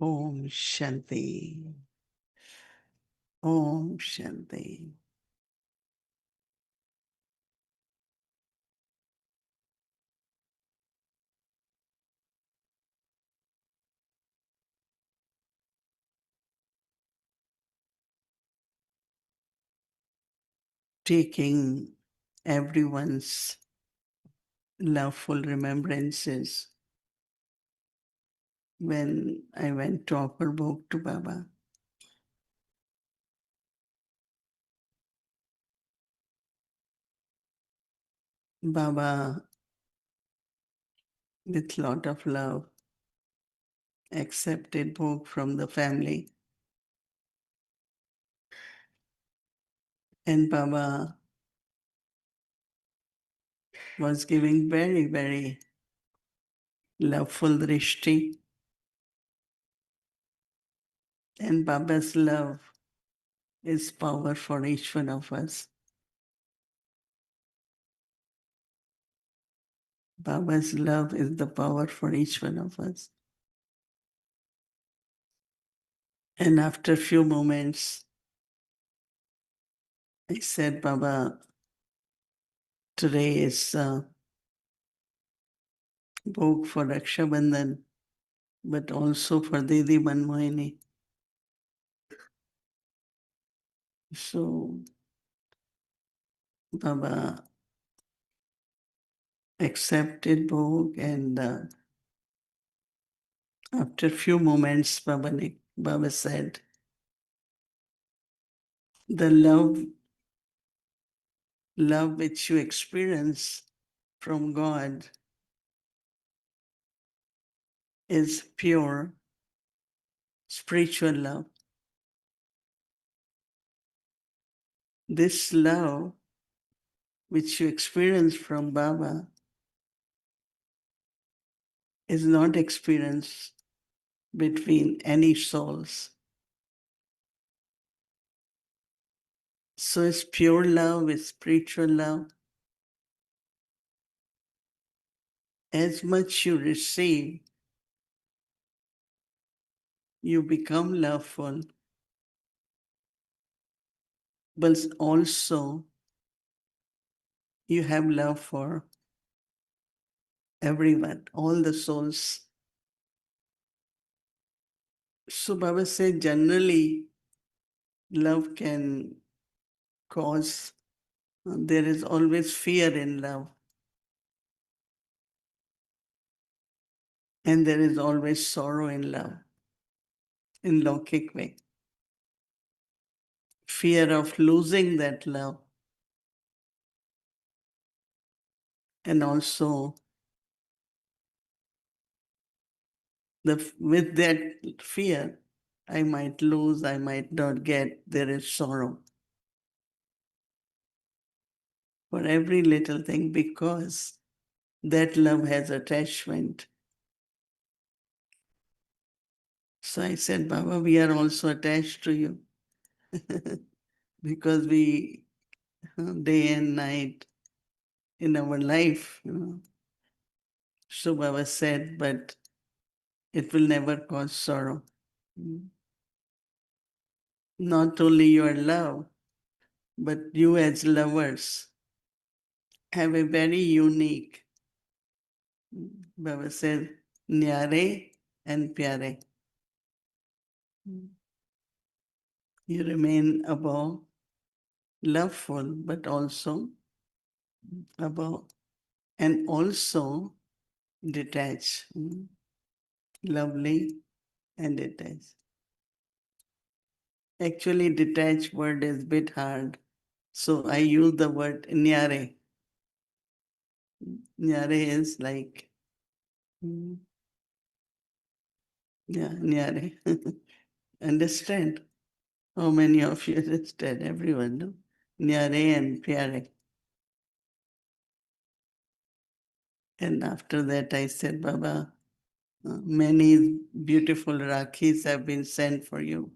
Om Shanti. Om Shanti. Taking everyone's loveful remembrances when I went to offer bhog to Baba. Baba, with lot of love, accepted bhog from the family. And Baba was giving very, very loveful drishti. And Baba's love is power for each one of us. Baba's love is the power for each one of us. And after a few moments, I said, Baba, today is bhog for Raksha Bandhan, but also for Didi Manmohini. So Baba accepted bhog, and after a few moments, Baba said, the love which you experience from God is pure spiritual love. This love which you experience from Baba is not experienced between any souls. So it's pure love, it's spiritual love. As much you receive, you become loveful, but also you have love for everyone, all the souls. So Baba said generally love can cause, there is always fear in love. And there is always sorrow in love, in Lokik way. Fear of losing that love. And also with that fear, I might lose, I might not get, there is sorrow for every little thing because that love has attachment. So I said, Baba, we are also attached to you because we, day and night in our life, So Baba said, but it will never cause sorrow. Not only your love, but you as lovers have a very unique, Baba said, nyare and pyare. You remain above, loveful, but also above, and also detached, lovely and detached. Actually, detached word is a bit hard, so I use the word nyare. Nyare is like, yeah, nyare. Understand? How many of you understand? Everyone, no? Nyare and pyare. And after that, I said, Baba, many beautiful Rakhis have been sent for you.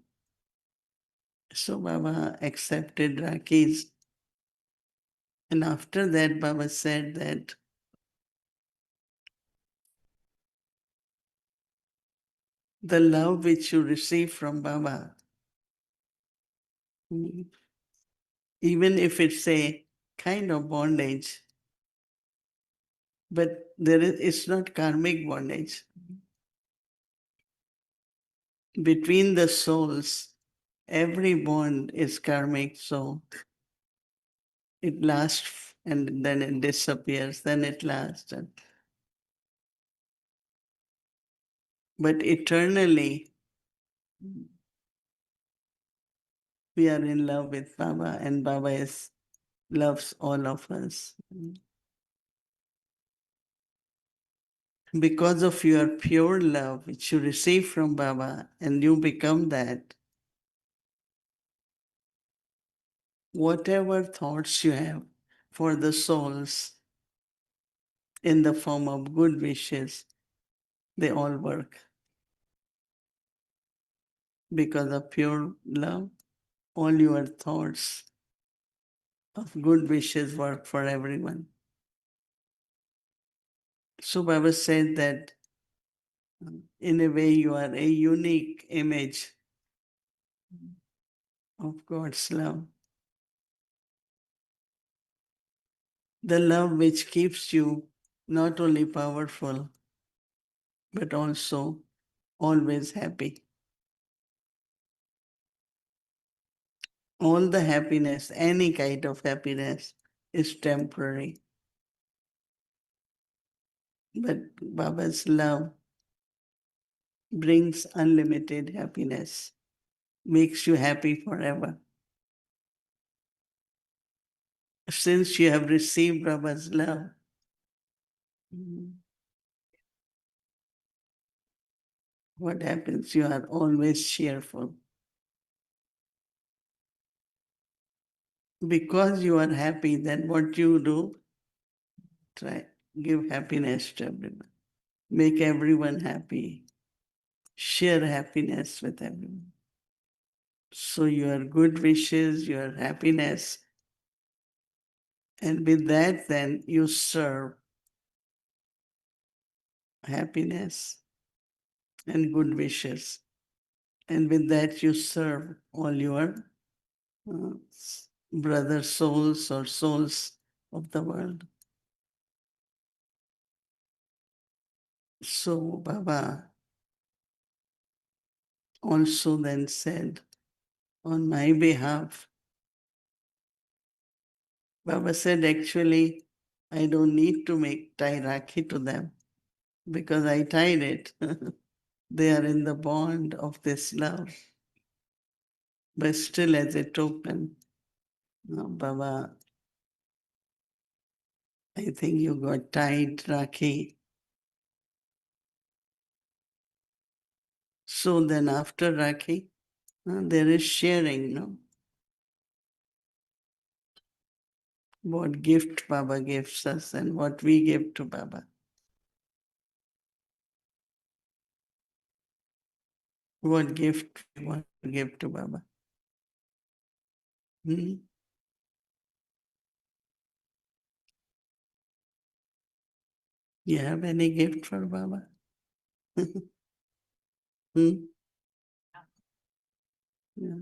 So Baba accepted Rakhis. And after that, Baba said that The love which you receive from Baba, even if it's a kind of bondage, but it's not karmic bondage. Between the souls, every bond is karmic, so it lasts and then it disappears, then it lasts. But eternally, we are in love with Baba, and Baba loves all of us. Because of your pure love, which you receive from Baba, and you become that, whatever thoughts you have for the souls in the form of good wishes, they all work. Because of pure love, all your thoughts of good wishes work for everyone. So Baba said that in a way you are a unique image of God's love. The love which keeps you not only powerful, but also always happy. All the happiness, any kind of happiness, is temporary. But Baba's love brings unlimited happiness, makes you happy forever. Since you have received Baba's love, what happens? You are always cheerful. Because you are happy, then what you do? Try give happiness to everyone. Make everyone happy. Share happiness with everyone. So your good wishes, your happiness, and with that then you serve happiness and good wishes. And with that you serve all your uh, brother souls or souls of the world. So Baba also then said, on my behalf, Baba said, actually, I don't need to tie Rakhi to them because I tied it. They are in the bond of this love. But still, as a token, Baba, I think you got tied Rakhi. So then after Rakhi, there is sharing, no? What gift Baba gives us and what we give to Baba. What gift we want to give to Baba. Hmm? You have any gift for Baba? Hmm? Yeah.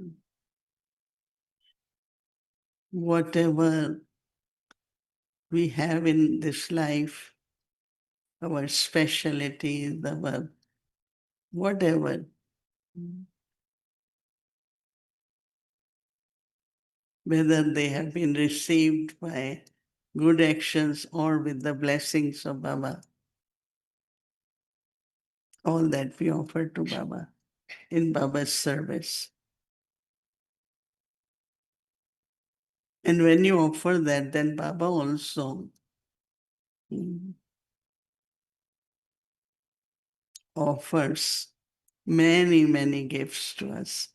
Whatever we have in this life, our specialties, our whatever, whether they have been received by good actions or with the blessings of Baba, all that we offer to Baba in Baba's service. And when you offer that, then Baba also offers many, many gifts to us.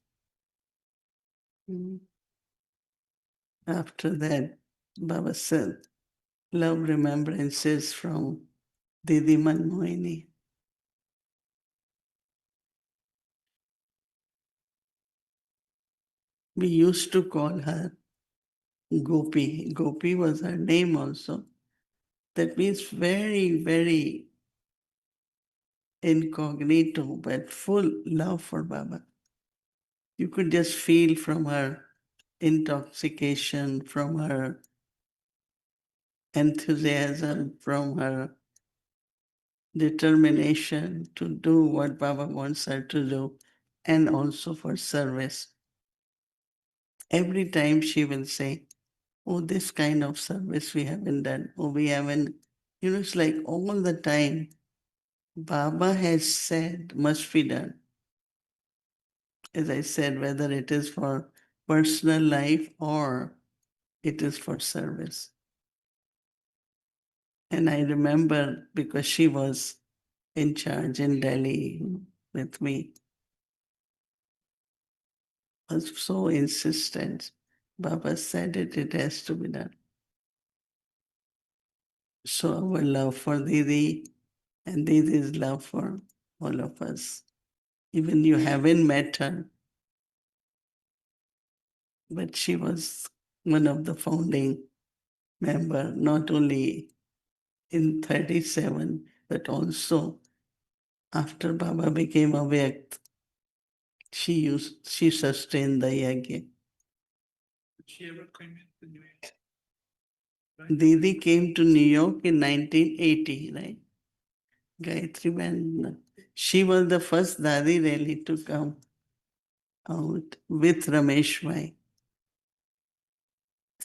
After that, Baba said, love remembrances from Didi Manmohini. We used to call her Gopi. Gopi was her name also. That means very, very incognito, but full love for Baba. You could just feel from her intoxication, from her enthusiasm, from her determination to do what Baba wants her to do, and also for service. Every time she will say, oh, this kind of service we haven't done. Oh, we haven't, it's like all the time, Baba has said must be done. As I said, whether it is for personal life or it is for service. And I remember because she was in charge in Delhi with me, was so insistent. Baba said it has to be done. So our love for Didi and Didi's love for all of us. Even you haven't met her, but she was one of the founding member, not only in 37, but also after Baba became awake, she sustained the yajna. She ever came to New York? Right? Didi came to New York in 1980, right? Gayatri Ben. She was the first Dadi really to come out with Ramesh Bhai.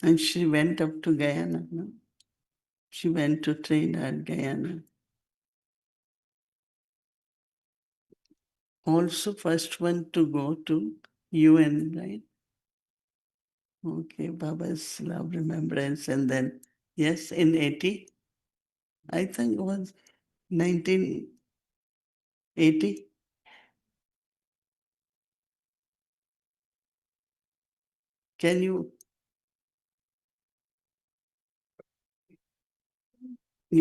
And she went up to Guyana. No? She went to Trinidad, Guyana. Also first one to go to UN, right? Okay, Baba's love remembrance. And then, yes, in 80, I think it was 1980. Can you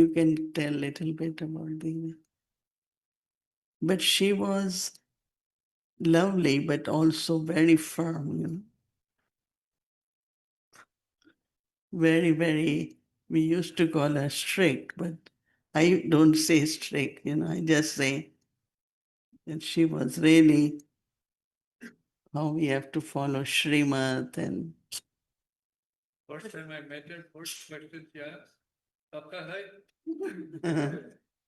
can tell a little bit about the, but she was lovely, but also very firm, very, very, we used to call her strict, but I don't say strict, I just say that she was really how we have to follow Srimad and. First time I met her, first question she asked, "Papa hai?"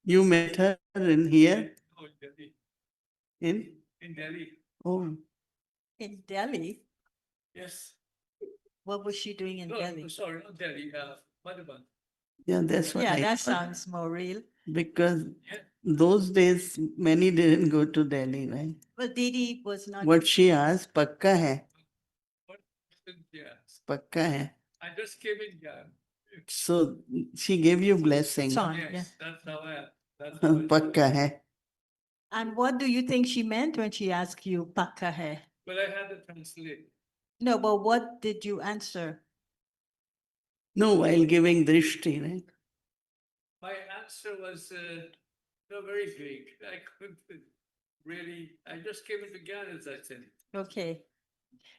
You met her in here? Oh, in Delhi. In Delhi. Oh. In Delhi? Yes. What was she doing in No, Delhi? sorry, not Delhi, Madhavan. Yeah, that's what Yeah, I that thought. sounds more real. Because those days, many didn't go to Delhi, right? But Didi was not. What she asked, pakka hai? What did she ask? Pakka hai. I just came in here. So she gave you blessing. Song, Yes, yeah. that's how I pakka hai. And what do you think she meant when she asked you "Pakka hai"? But I had to translate. No, but what did you answer? No, while giving drishti, right? My answer was no, very vague. I couldn't really, I just came into Ghana, as I said. Okay.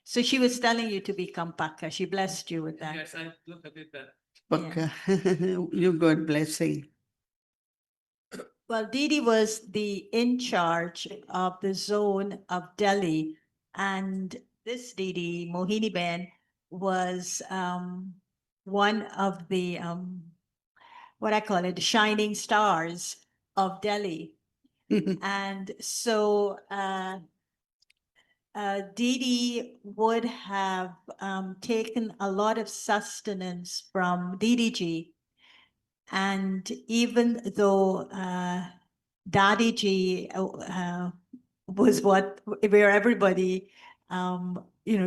So she was telling you to become Pakka. She blessed you with that. Yes, I look at it that. Pakka. You got blessing. Well, Didi was the in charge of the zone of Delhi, and this Didi, Mohini Ben, was one of the what I call it, shining stars of Delhi. And so Didi would have taken a lot of sustenance from Didi ji. And even though Dadi ji was where everybody,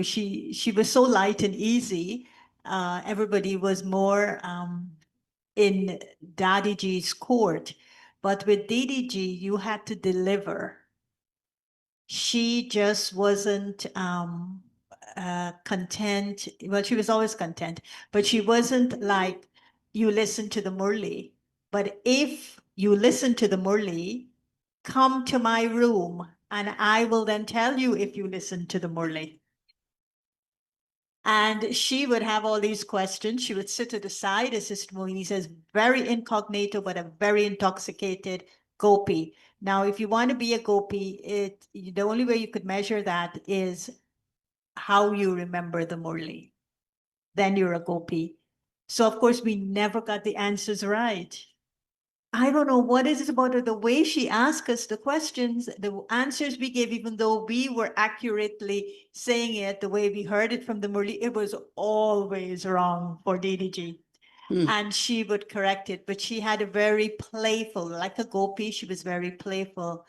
she was so light and easy. Everybody was more in Dadi ji's court. But with Didi ji, you had to deliver. She just wasn't content. Well, she was always content, but she wasn't like, you listen to the Murli. But if you listen to the Murli, come to my room and I will then tell you if you listen to the Murli. And she would have all these questions. She would sit at the side, as Sister Mohini says, very incognito, but a very intoxicated, gopi. Now, if you want to be a gopi, the only way you could measure that is how you remember the Murli. Then you're a gopi. So of course we never got the answers right. I don't know what is it about her, the way she asked us the questions, the answers we gave, even though we were accurately saying it the way we heard it from the Murli, it was always wrong for DDG. Hmm. And she would correct it, but she had a very playful, like a gopi, she was very playful.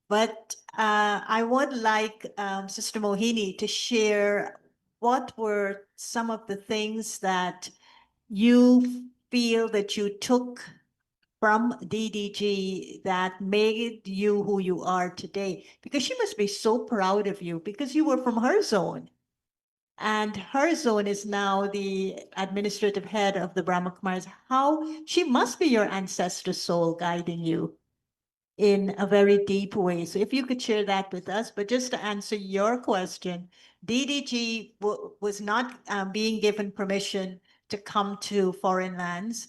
But I would like Sister Mohini to share what were some of the things that you feel that you took from DDG that made you who you are today? Because she must be so proud of you because you were from her zone. And her zone is now the administrative head of the Brahma Kumaris. How she must be your ancestor soul guiding you in a very deep way. So if you could share that with us, but just to answer your question, DDG was not being given permission to come to foreign lands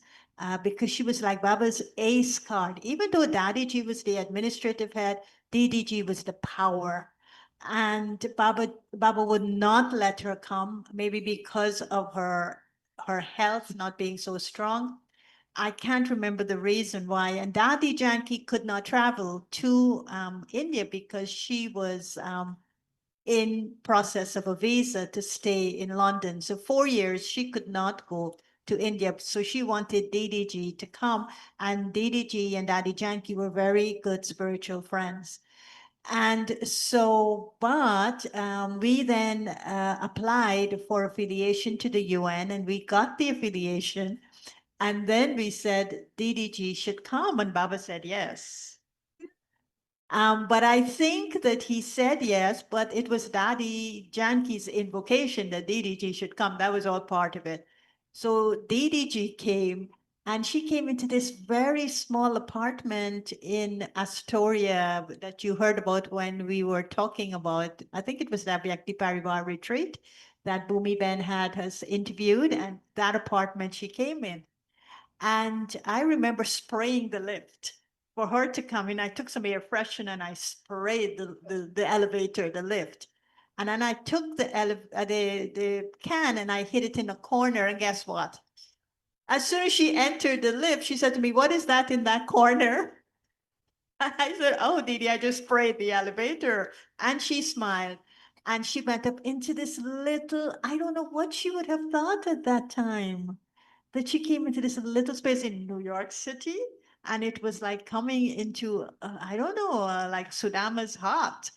because she was like Baba's ace card. Even though Dadiji was the administrative head, DDG was the power. And Baba would not let her come, maybe because of her health not being so strong. I can't remember the reason why. And Dadi Janki could not travel to India because she was in process of a visa to stay in London. So 4 years she could not go to India. So she wanted DDG to come, and DDG and Dadi Janki were very good spiritual friends. And so, but we then applied for affiliation to the UN, and we got the affiliation. And then we said DDG should come, and Baba said yes. But I think that he said yes, but it was Daddy Janki's invocation that DDG should come. That was all part of it. So DDG came, and she came into this very small apartment in Astoria that you heard about when we were talking about, I think it was the Avyakti Parivar retreat that Bhumi Ben had us interviewed, and that apartment she came in. And I remember spraying the lift for her to come in. I took some air freshener and I sprayed the elevator, the lift. And then I took the can and I hid it in a corner. And guess what? As soon as she entered the lift, she said to me, "What is that in that corner?" I said, "Oh, Didi, I just sprayed the elevator." And she smiled. And she went up into this little, I don't know what she would have thought at that time, that she came into this little space in New York City, and it was like coming into I don't know, like Sudama's heart.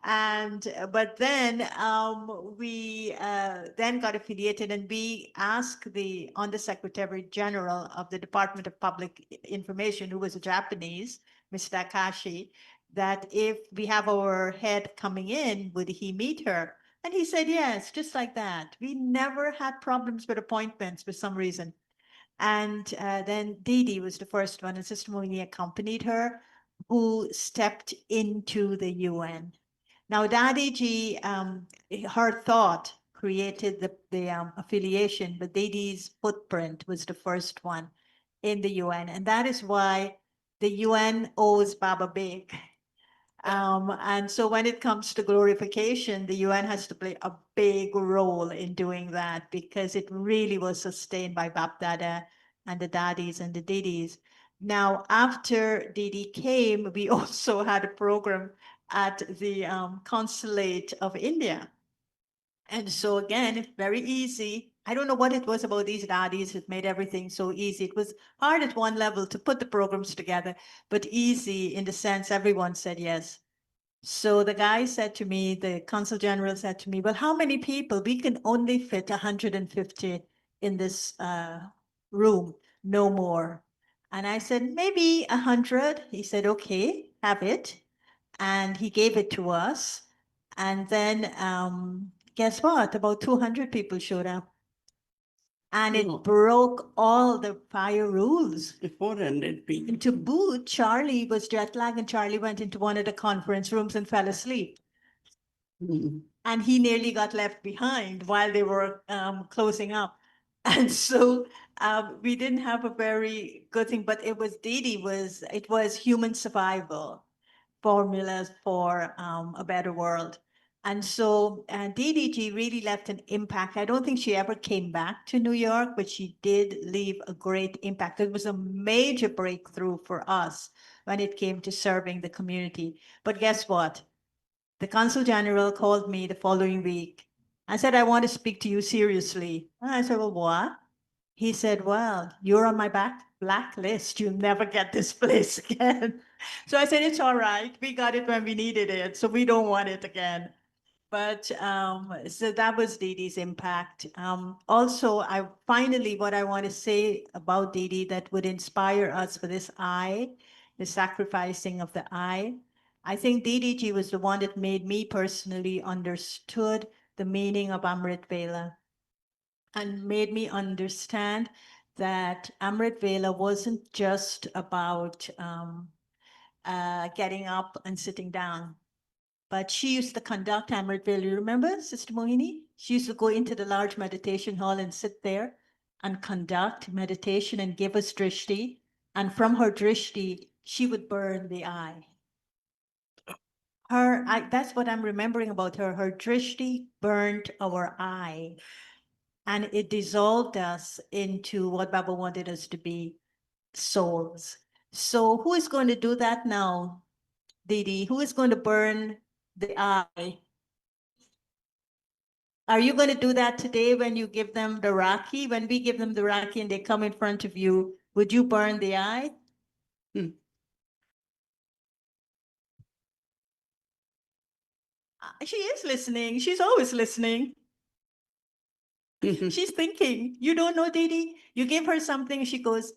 And but then we then got affiliated, and we asked the Undersecretary General of the Department of Public Information, who was a Japanese, Mr. Akashi, that if we have our head coming in, would he meet her? And he said yes, just like that. We never had problems with appointments for some reason. And then Didi was the first one, and Sister Mohini accompanied her, who stepped into the UN. Now, Dadiji, her thought created the affiliation, but Didi's footprint was the first one in the UN. And that is why the UN owes Baba big. And so when it comes to glorification, the UN has to play a big role in doing that because it really was sustained by Bap Dada and the Daddies and the Didis. Now, after Didi came, we also had a program at the Consulate of India. And so again, it's very easy. I don't know what it was about these daddies that made everything so easy. It was hard at one level to put the programs together, but easy in the sense everyone said yes. So the guy said to me, the consul general said to me, "Well, how many people? We can only fit 150 in this room, no more." And I said, "Maybe 100." He said, "Okay, have it." And he gave it to us. And then guess what? About 200 people showed up. And it broke all the fire rules. 400 people. And to boot, Charlie was jet lagged, and Charlie went into one of the conference rooms and fell asleep. Mm. And he nearly got left behind while they were closing up. And so we didn't have a very good thing, but Didi it was human survival formulas for a better world. And so DDG really left an impact. I don't think she ever came back to New York, but she did leave a great impact. It was a major breakthrough for us when it came to serving the community. But guess what? The consul general called me the following week and said, I want to speak to you seriously. And I said, well, what? He said, well, you're on my blacklist. You'll never get this place again. So I said, it's all right. We got it when we needed it. So we don't want it again. But so that was Didi's impact. Also, what I want to say about Didi that would inspire us for this I, the sacrificing of the I think Didi was the one that made me personally understood the meaning of Amrit Vela and made me understand that Amrit Vela wasn't just about getting up and sitting down. But she used to conduct Amrit Vela. You remember, Sister Mohini? She used to go into the large meditation hall and sit there and conduct meditation and give us drishti. And from her drishti, she would burn the eye. That's what I'm remembering about her. Her drishti burnt our eye. And it dissolved us into what Baba wanted us to be, souls. So who is going to do that now, Didi? Who is going to burn the eye? Are you going to do that today when you give them the Rakhi? When we give them the Rakhi and they come in front of you, would you burn the eye? Hmm. She is listening. She's always listening. She's thinking. You don't know, Didi? You give her something, she goes,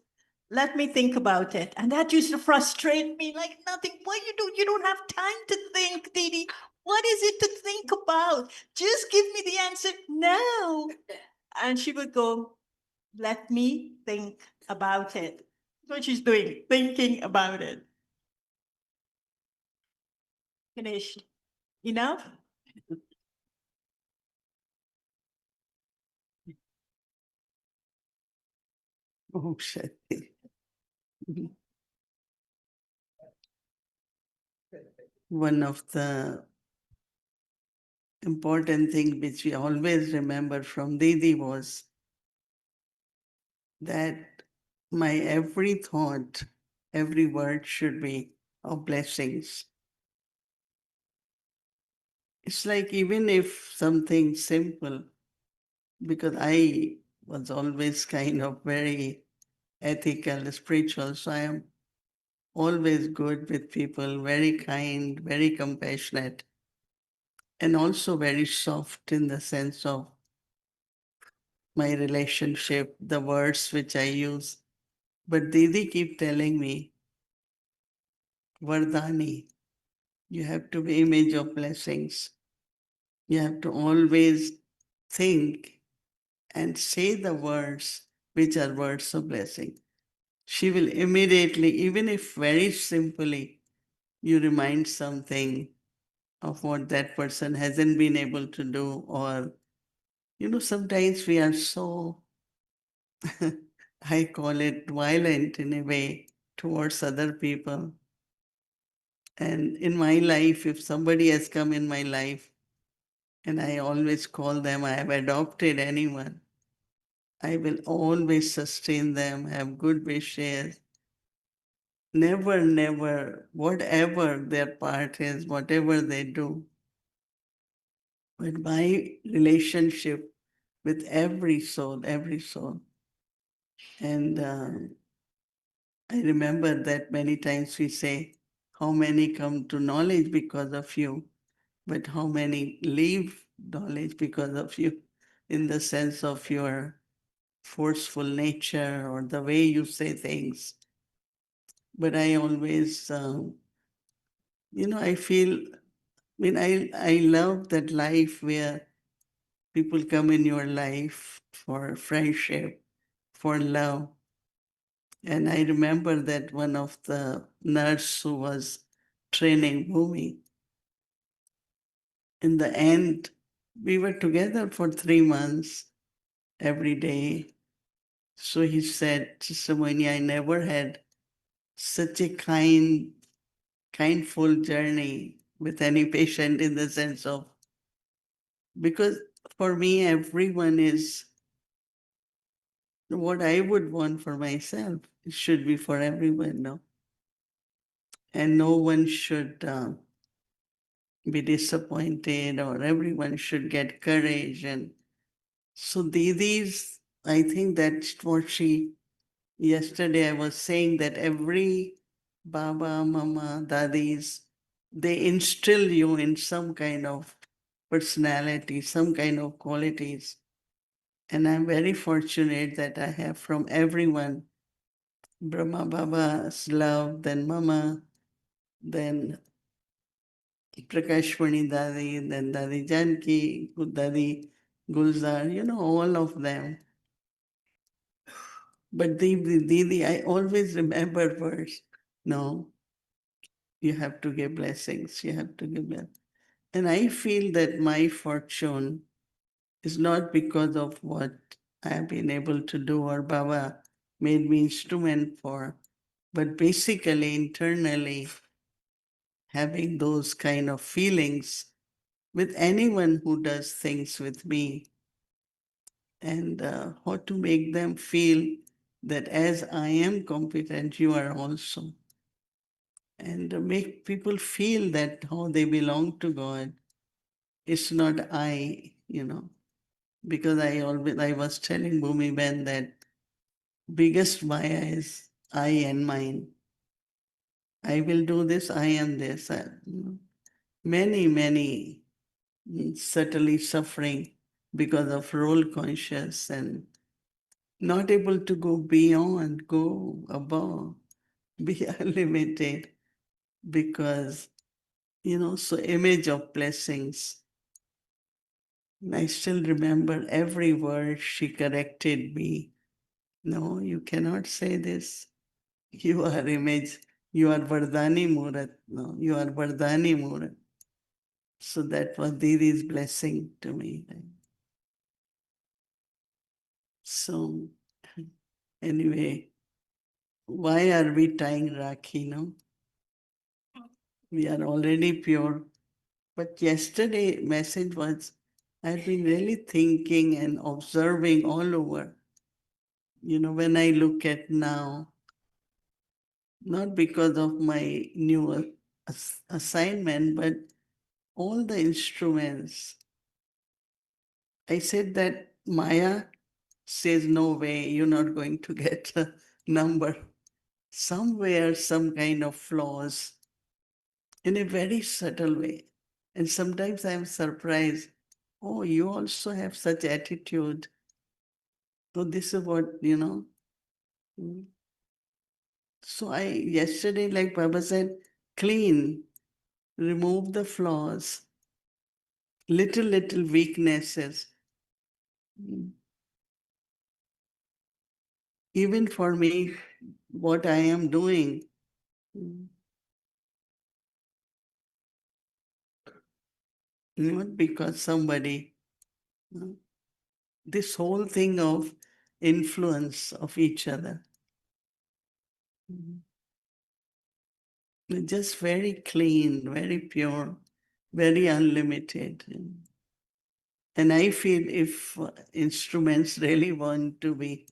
let me think about it. And that used to frustrate me like nothing. Why you don't have time to think, Didi? What is it to think about? Just give me the answer now. And she would go, let me think about it. That's what she's doing, thinking about it. Finished. Enough? Oh, Shakti. One of the important things which we always remember from Didi was that my every thought, every word should be of blessings. It's like even if something simple, because I was always kind of very ethical, spiritual, so I am always good with people, very kind, very compassionate, and also very soft in the sense of my relationship, the words which I use. But Didi keep telling me, Vardhani, you have to be image of blessings. You have to always think and say the words which are words of blessing. She will immediately, even if very simply, you remind something of what that person hasn't been able to do, or, sometimes we are so, I call it violent in a way towards other people. And in my life, if somebody has come in my life, and I always call them, I have adopted anyone, I will always sustain them, have good wishes. Never, never, whatever their part is, whatever they do. But my relationship with every soul, every soul. And I remember that many times we say, how many come to knowledge because of you, but how many leave knowledge because of you, in the sense of your forceful nature or the way you say things. But I always, I feel, I love that life where people come in your life for friendship, for love. And I remember that one of the nurse who was training Bhumi, in the end, we were together for 3 months every day. So he said, Sister Mohini, I never had such a kindful journey with any patient in the sense of, because for me, everyone is what I would want for myself. It should be for everyone, no? And no one should be disappointed, or everyone should get courage. And so Didi's, I think that's what she, yesterday I was saying that every Baba, Mama, Dadis, they instill you in some kind of personality, some kind of qualities. And I'm very fortunate that I have from everyone Brahma Baba's love, then Mama, then Prakashmani Dadi, then Dadi Janki, Dadi Gulzar, all of them. But Didi, I always remember words. No, you have to give blessings. You have to give blessings. And I feel that my fortune is not because of what I have been able to do or Baba made me instrument for, but basically internally having those kind of feelings with anyone who does things with me, and how to make them feel that as I am competent, you are also. And make people feel that how they belong to God. It's not because I was telling Bhumi Ben that biggest Maya is I and mine. I will do this, I am this. Many, many subtly suffering because of role conscious and not able to go beyond, go above, be unlimited because, so image of blessings. And I still remember every word she corrected me. No, you cannot say this. You are image. You are Vardhani Murat. No, you are Vardhani Murat. So that was Didi's blessing to me. So anyway, why are we tying Rakhi? No, we are already pure. But yesterday message was, I've been really thinking and observing all over. When I look at now, not because of my new assignment, but all the instruments. I said that Maya says, no way, you're not going to get a number. Somewhere, some kind of flaws in a very subtle way. And sometimes I'm surprised. Oh, you also have such attitude. So this is what. Mm. So yesterday, like Baba said, clean, remove the flaws, little weaknesses. Mm. Even for me, what I am doing, mm, not because somebody, mm, this whole thing of influence of each other, mm, just very clean, very pure, very unlimited. And I feel if instruments really want to be,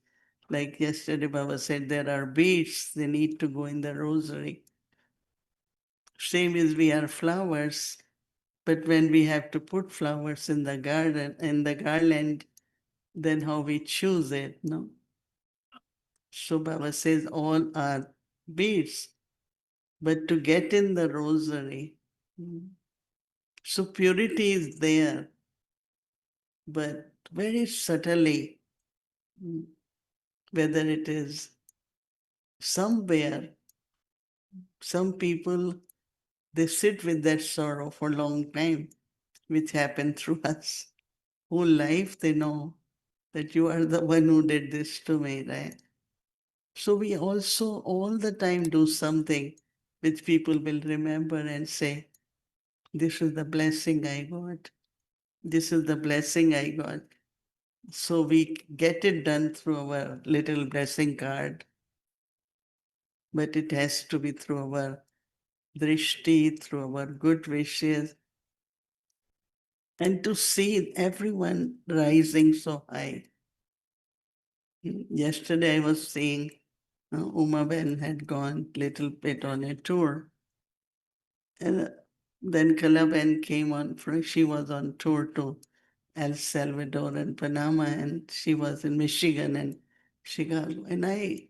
like yesterday Baba said, there are beads, they need to go in the rosary. Same as we are flowers, but when we have to put flowers in the garden, in the garland, then how we choose it, no? So Baba says all are beads, but to get in the rosary, mm, so purity is there, but very subtly, mm, whether it is somewhere, some people, they sit with that sorrow for a long time, which happened through us. Whole life they know that you are the one who did this to me, right? So we also all the time do something which people will remember and say, this is the blessing I got. This is the blessing I got. So we get it done through our little blessing card, but it has to be through our drishti, through our good wishes, and to see everyone rising so high. Yesterday I was seeing Uma Ben had gone little bit on a tour, and then Kala Ben came on. She was on tour to El Salvador and Panama, and she was in Michigan and Chicago. And I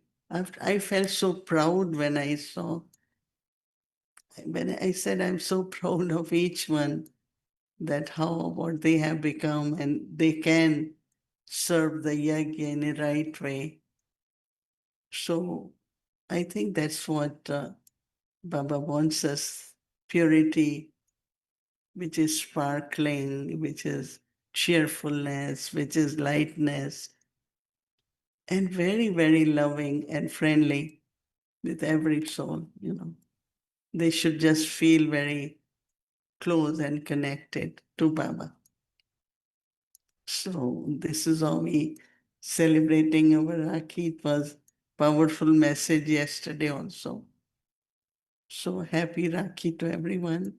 felt so proud when I said, I'm so proud of each one, that how what they have become, and they can serve the yajna in a right way. So I think that's what Baba wants us: purity, which is sparkling, which is cheerfulness, which is lightness, and very, very loving and friendly with every soul. They should just feel very close and connected to Baba. So this is how we celebrating our Rakhi. It was powerful message yesterday also. So happy Rakhi to everyone.